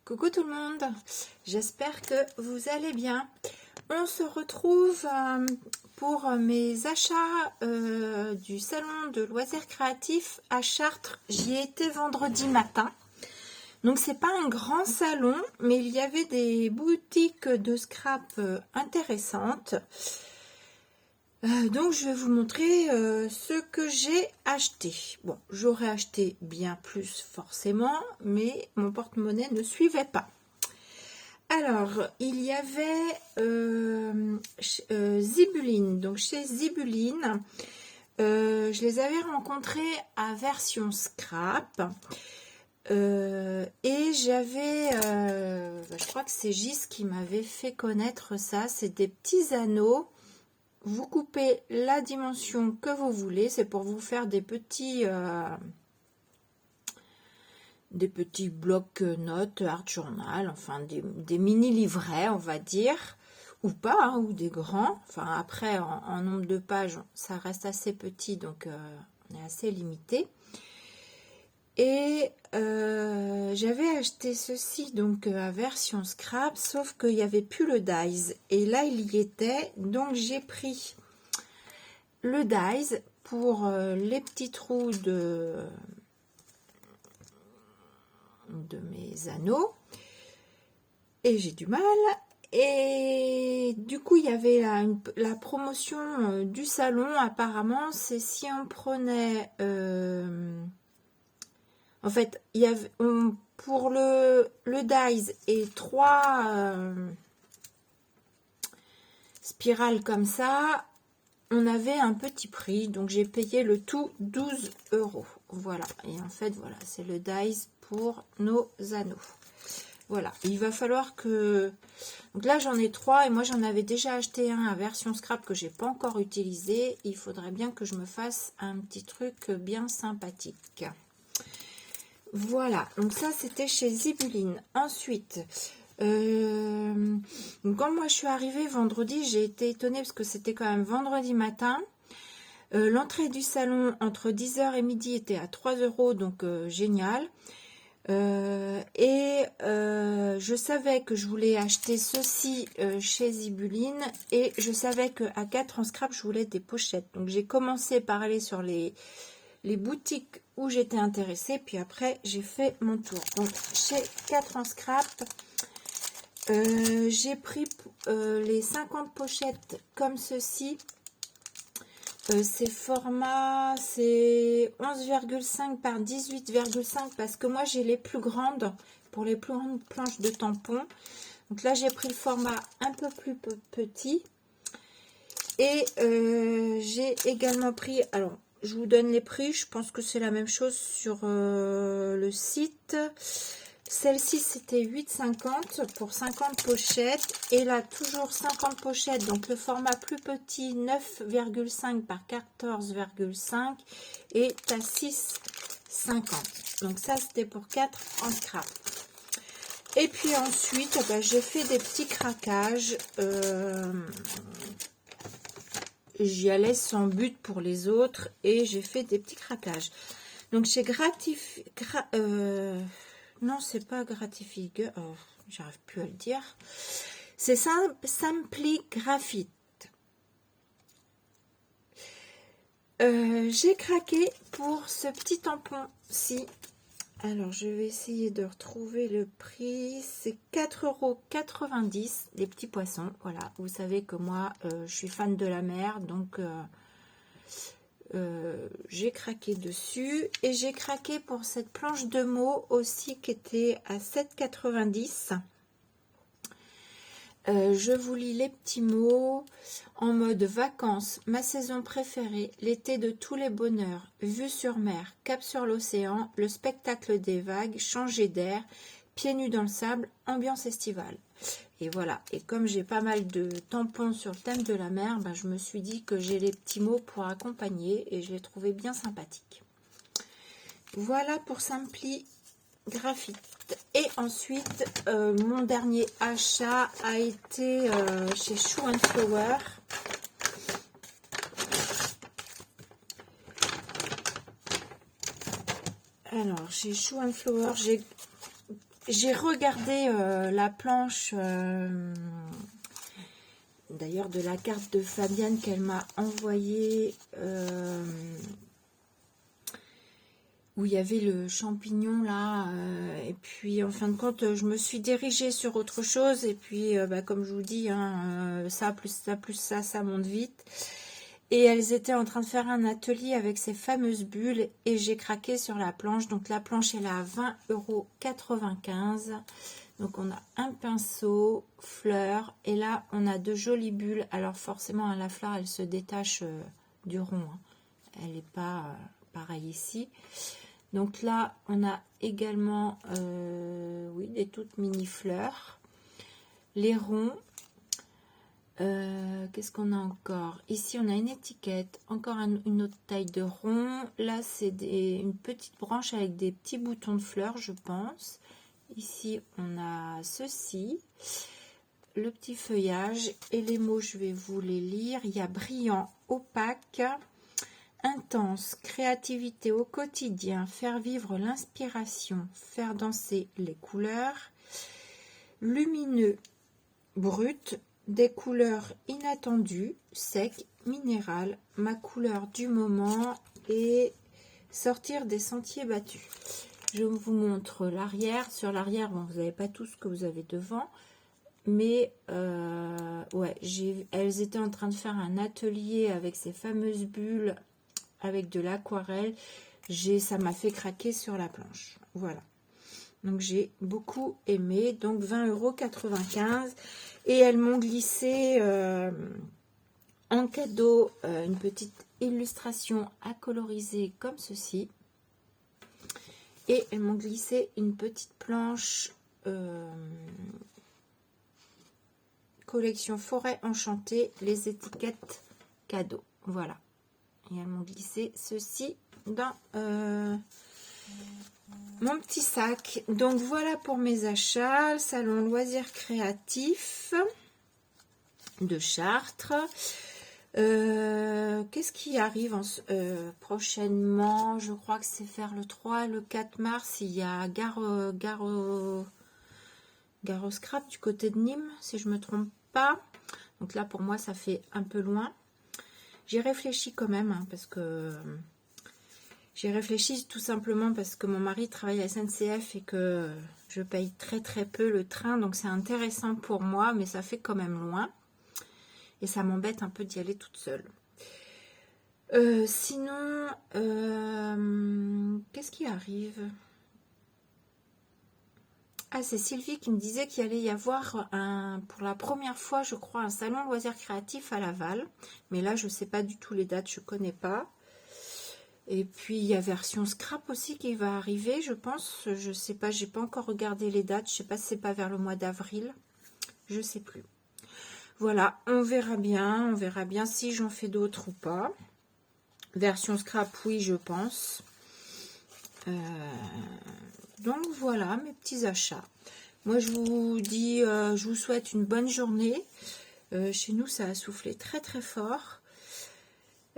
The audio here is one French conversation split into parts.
Coucou tout le monde, j'espère que vous allez bien. On se retrouve pour mes achats du salon de loisirs créatifs à Chartres. J'y ai été vendredi matin. Donc c'est pas un grand salon, mais il y avait des boutiques de scrap intéressantes. Donc je vais vous montrer ce que j'ai acheté. Bon, j'aurais acheté bien plus forcément, mais mon porte-monnaie ne suivait pas. Alors, il y avait Zibuline. Donc chez Zibuline, je les avais rencontrés à version scrap. Et j'avais, je crois que c'est Gis qui m'avait fait connaître ça. C'est des petits anneaux. Vous coupez la dimension que vous voulez, c'est pour vous faire des petits blocs-notes, art journal, enfin des mini-livrets, on va dire, ou pas, hein, ou des grands. Enfin après, en nombre de pages, ça reste assez petit, donc on est assez limité. Et j'avais acheté ceci donc à version scrap, sauf qu'il n'y avait plus le dies. Et là, il y était, donc j'ai pris le dies pour les petits trous de mes anneaux. Et j'ai du mal. Et du coup, il y avait la promotion du salon. Apparemment, c'est si on prenait... en fait, il y avait, pour le dies et 3 spirales comme ça, on avait un petit prix. Donc, j'ai payé le tout 12 €. Voilà. Et en fait, voilà, c'est le dies pour nos anneaux. Voilà. Il va falloir que... Donc là, j'en ai 3 et moi, j'en avais déjà acheté un à version scrap que j'ai pas encore utilisé. Il faudrait bien que je me fasse un petit truc bien sympathique. Voilà, donc ça c'était chez Zibuline. Ensuite, donc quand moi je suis arrivée vendredi, j'ai été étonnée parce que c'était quand même vendredi matin. L'entrée du salon entre 10 h et midi était à 3 €, donc génial. Je savais que je voulais acheter ceci chez Zibuline et je savais qu'à 4 en scrap, je voulais des pochettes. Donc j'ai commencé par aller sur les boutiques où j'étais intéressée, puis après j'ai fait mon tour. Donc chez 4 en scrap, j'ai pris les 50 pochettes comme ceci. C'est 11,5 par 18,5 parce que moi j'ai les plus grandes pour les plus grandes planches de tampons. Donc là j'ai pris le format un peu plus petit et j'ai également pris, alors je vous donne les prix, je pense que c'est la même chose sur le site. Celle-ci, c'était 8,50 pour 50 pochettes. Et là, toujours 50 pochettes. Donc, le format plus petit, 9,5 par 14,5. Et à 6,50. Donc, ça, c'était pour 4 en scrap. Et puis ensuite, j'ai fait des petits craquages. J'y allais sans but pour les autres. Et j'ai fait des petits craquages. Donc, chez non, c'est pas Gratifig. Oh, j'arrive plus à le dire. C'est Simply Graphite. J'ai craqué pour ce petit tampon-ci. Alors, je vais essayer de retrouver le prix. C'est 4,90 € les petits poissons. Voilà, vous savez que moi, je suis fan de la mer, donc... j'ai craqué dessus et j'ai craqué pour cette planche de mots aussi qui était à 7,90 €. Je vous lis les petits mots en mode vacances, ma saison préférée, l'été de tous les bonheurs, vue sur mer, cap sur l'océan, le spectacle des vagues, changer d'air, pieds nus dans le sable, ambiance estivale. Et voilà, et comme j'ai pas mal de tampons sur le thème de la mer, je me suis dit que j'ai les petits mots pour accompagner et je les trouvais bien sympathiques. Voilà pour Simply Graphite. Et ensuite, mon dernier achat a été chez Shoe & Flower. Alors, chez Shoe & Flower, j'ai j'ai regardé la planche, d'ailleurs de la carte de Fabienne qu'elle m'a envoyée, où il y avait le champignon là, et puis en fin de compte je me suis dirigée sur autre chose, et puis comme je vous dis, hein, ça plus ça plus ça monte vite. Et elles étaient en train de faire un atelier avec ces fameuses bulles, et j'ai craqué sur la planche. Donc la planche elle est à 20,95 €. Donc on a un pinceau, fleurs, et là on a de jolies bulles. Alors forcément hein, la fleur elle se détache du rond, hein. Elle n'est pas pareille ici. Donc là on a également oui, des toutes mini fleurs, les ronds. Qu'est-ce qu'on a encore? Ici on a une étiquette, encore une autre taille de rond. Là c'est une petite branche avec des petits boutons de fleurs, je pense. Ici on a ceci, le petit feuillage, et les mots je vais vous les lire. Il y a brillant, opaque, intense, créativité au quotidien, faire vivre l'inspiration, faire danser les couleurs, lumineux, brut, des couleurs inattendues, sec, minéral, ma couleur du moment, et sortir des sentiers battus. Je vous montre l'arrière. Sur l'arrière, bon, vous n'avez pas tout ce que vous avez devant, mais ouais, elles étaient en train de faire un atelier avec ces fameuses bulles avec de l'aquarelle. Ça m'a fait craquer sur la planche. Voilà. Donc j'ai beaucoup aimé. Donc 20,95 €. Et elles m'ont glissé en cadeau une petite illustration à coloriser comme ceci. Et elles m'ont glissé une petite planche collection Forêt Enchantée, les étiquettes cadeaux. Voilà. Et elles m'ont glissé ceci dans mon petit sac. Donc voilà pour mes achats. Salon Loisirs Créatifs de Chartres. Qu'est-ce qui arrive prochainement? Je crois que c'est vers le 3 et le 4 mars. Il y a Garo Scrap du côté de Nîmes, si je me trompe pas. Donc là, pour moi, ça fait un peu loin. J'ai réfléchi quand même, hein, parce que j'ai réfléchi tout simplement parce que mon mari travaille à SNCF et que je paye très très peu le train. Donc c'est intéressant pour moi, mais ça fait quand même loin. Et ça m'embête un peu d'y aller toute seule. Sinon, qu'est-ce qui arrive? Ah, c'est Sylvie qui me disait qu'il allait y avoir pour la première fois, je crois, un salon loisirs créatifs à Laval. Mais là, je ne sais pas du tout les dates, je ne connais pas. Et puis, il y a version scrap aussi qui va arriver, je pense. Je ne sais pas, j'ai pas encore regardé les dates. Je ne sais pas si c'est pas vers le mois d'avril. Je ne sais plus. Voilà, on verra bien si j'en fais d'autres ou pas. Version scrap, oui, je pense. Donc voilà mes petits achats. Moi je vous dis, je vous souhaite une bonne journée. Chez nous ça a soufflé très très fort.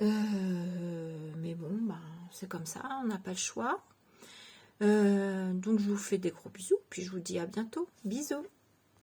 Mais bon, bah, c'est comme ça, on n'a pas le choix. Donc je vous fais des gros bisous, puis je vous dis à bientôt. Bisous.